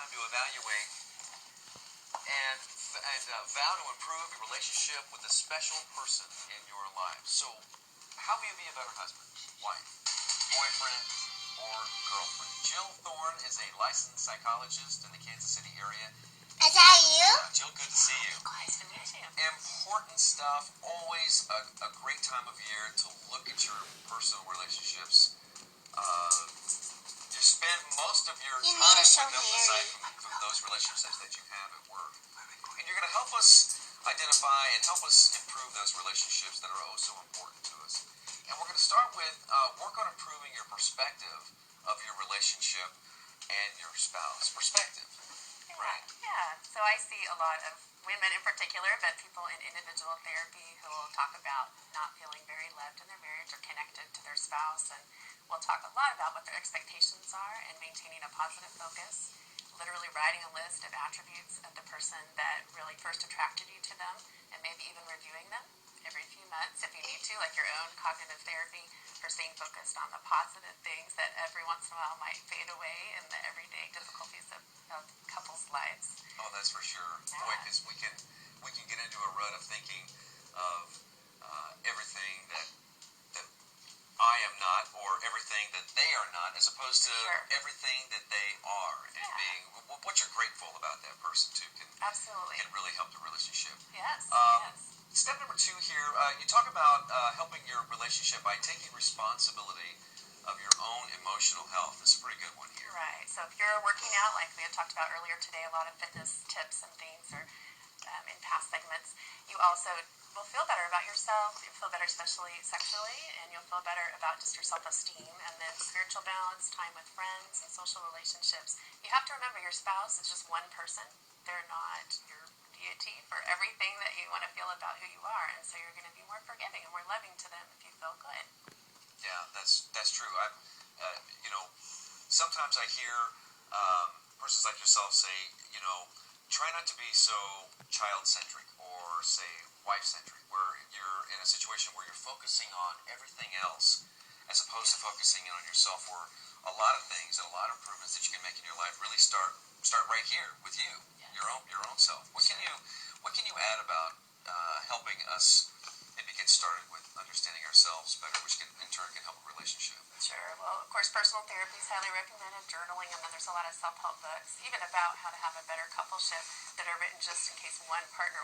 time to evaluate and vow to improve your relationship with a special person in your life. So, how will you be a better husband, wife, boyfriend, or girlfriend? Jill Thorne is a licensed psychologist in the Kansas City area. Is that you? Jill, good to see you. Nice to meet you. Important stuff. Always a great time of year to look at your personal relationships. You spend most of your You time need to with show them me aside from those relationships that you have at work. And you're going to help us identify and help us improve those relationships that are oh so important to us. And we're going to start with work on improving your perspective of your relationship and your spouse. Perspective. Right. Yeah. So I see a lot of women in particular, but people in individual therapy who will talk about not feeling very loved in their marriage or connected to their spouse. And we'll talk a lot about what their expectations are and maintaining a positive focus, literally writing a list of attributes of the person that really first attracted you to them, and maybe even reviewing them every few months if you need to, like your own cognitive therapy for staying focused on the positive things that every once in a while might fade away in the everyday difficulties of couples' lives. Oh, that's for sure. Yeah. Boy, because we can get into a rut of thinking of everything that I am not, or everything that they are not, as opposed to Sure. everything that they are, and being what you're grateful about that person too Absolutely. can really help the relationship. Yes. Yes. Step number 2 here, you talk about helping your relationship by taking responsibility of your own emotional health. That's a pretty good one here. Right. So if you're working out, like we had talked about earlier today, a lot of fitness tips and things are in past segments, you also will feel better about yourself. You'll feel better, especially sexually, and you'll feel better about just your self-esteem. And then spiritual balance, time with friends, and social relationships. You have to remember your spouse is just one person. They're not your deity for everything that you want to feel about who you are. And so you're going to be more forgiving and more loving to them if you feel good. Yeah, that's true. Sometimes I hear persons like yourself say, try not to be so child-centric or, say, wife-centric, where you're in a situation where you're focusing on everything else as opposed to focusing in on yourself, where a lot of things and a lot of improvements that you can make in your life really start right here with you, your own self. What can you add about helping us maybe get started with understanding ourselves better, which in turn can help a relationship? Sure. Well, of course, personal therapy is highly recommended, journaling, and then there's a lot of self-help books, even about how to have a better coupleship that are written just in case one partner